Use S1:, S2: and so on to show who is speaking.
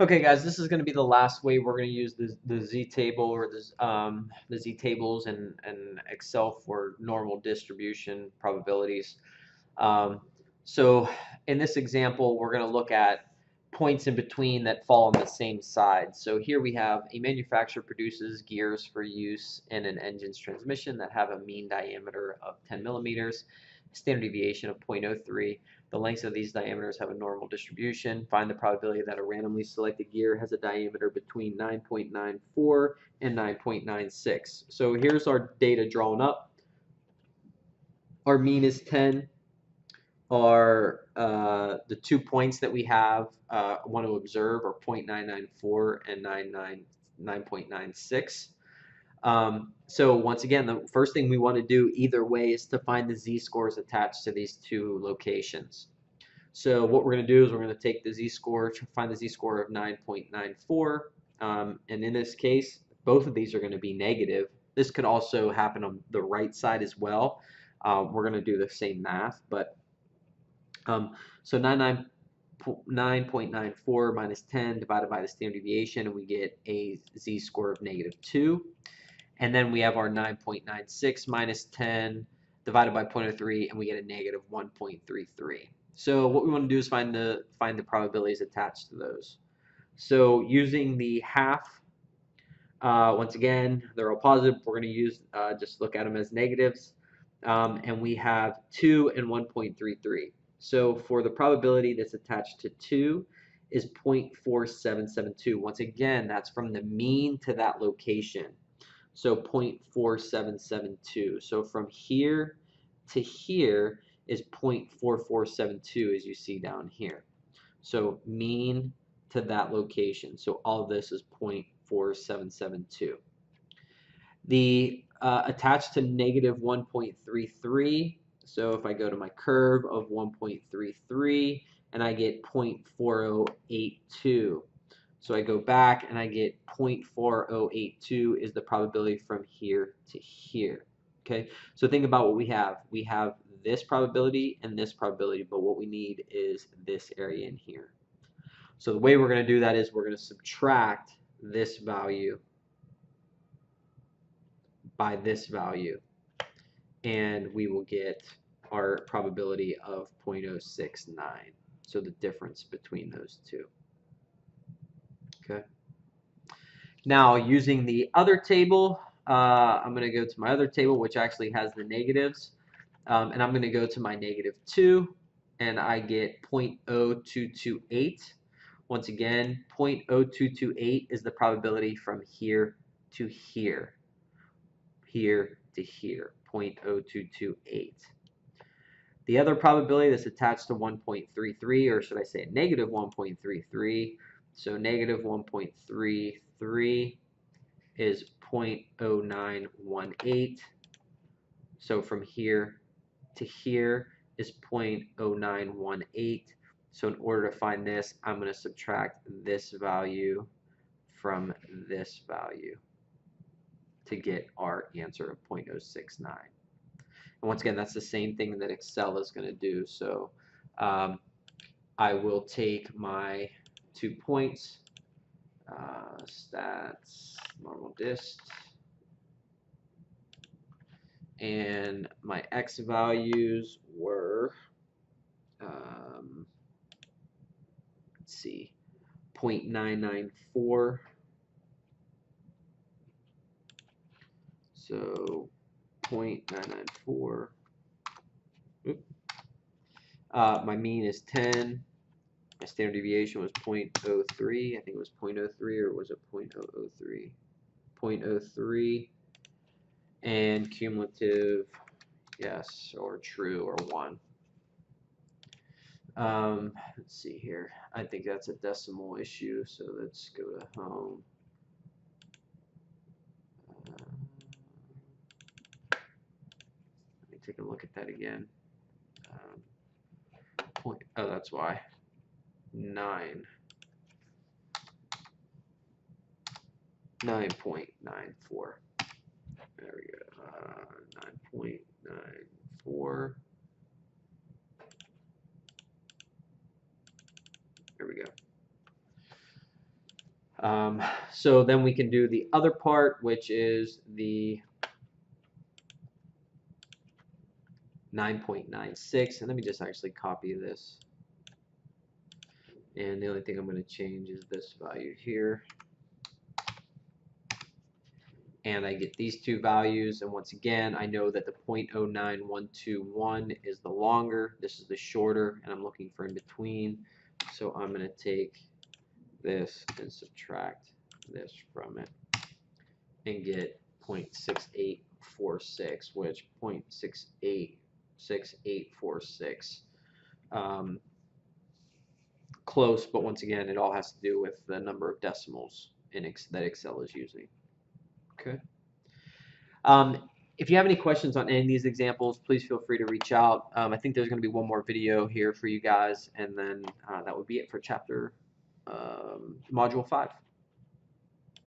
S1: Okay, guys, this is going to be the last way we're going to use the Z table or the Z tables and Excel for normal distribution probabilities. Um, so in this example, we're going to look at points in between that fall on the same side. So here we have a manufacturer produces gears for use in an engine's transmission that have a mean diameter of 10 millimeters, standard deviation of 0.03. The lengths of these diameters have a normal distribution. Find the probability that a randomly selected gear has a diameter between 9.94 and 9.96. So here's our data drawn up. Our mean is 10. The 2 points that we have want to observe are 0.994 and 9.96. So once again, the first thing we want to do either way is to find the z-scores attached to these two locations. So what we're going to do is we're going to take the z-score, find the z-score of 9.94, and in this case, both of these are going to be negative. This could also happen on the right side as well. We're going to do the same math, but so 9.94 minus 10 divided by the standard deviation, and we get a z-score of -2. And then we have our 9.96 minus 10 divided by 0.03, and we get a -1.33. So what we want to do is find the probabilities attached to those. So using the half, once again, they're all positive. We're going to use just look at them as negatives, and we have 2 and 1.33. So for the probability that's attached to 2 is 0.4772. Once again, that's from the mean to that location. So 0.4772. So from here to here is 0.4472 as you see down here. So mean to that location. So all of this is 0.4772. The attached to -1.33. So if I go to my curve of 1.33 and I get 0.4082. So I go back and I get 0.4082 is the probability from here to here. Okay, so think about what we have. We have this probability and this probability, but what we need is this area in here. So the way we're going to do that is we're going to subtract this value by this value, and we will get our probability of 0.069. So the difference between those two. Okay. Now, using the other table, I'm going to go to my other table, which actually has the negatives, and I'm going to go to my -2, and I get 0.0228. Once again, 0.0228 is the probability from here to here, here to here, 0.0228. The other probability that's attached to 1.33, or should I say -1.33, so -1.33 is 0.0918. So from here to here is 0.0918. So in order to find this, I'm going to subtract this value from this value to get our answer of 0.069. And once again, that's the same thing that Excel is going to do. So I will take my 2 points, stats, normal dist, and my x values were, let's see, 0.994. So 0.994. My mean is 10. My standard deviation was 0.03. I think it was 0.03, or was it 0.003? 0.03. And cumulative, yes, or true, or 1. Let's see here. I think that's a decimal issue, so let's go to home. Let me take a look at that again. Oh, that's why. 9.94. There we go. 9.94. There we go. So then we can do the other part, which is the 9.96, and let me just actually copy this. And the only thing I'm going to change is this value here. And I get these two values, and once again, I know that the 0.09121 is the longer, this is the shorter, and I'm looking for in between. So I'm going to take this and subtract this from it and get 0.6846, which 0.686846. Close, but once again, it all has to do with the number of decimals that Excel is using. Okay. If you have any questions on any of these examples, please feel free to reach out. I think there's going to be one more video here for you guys, and then that would be it for chapter module 5.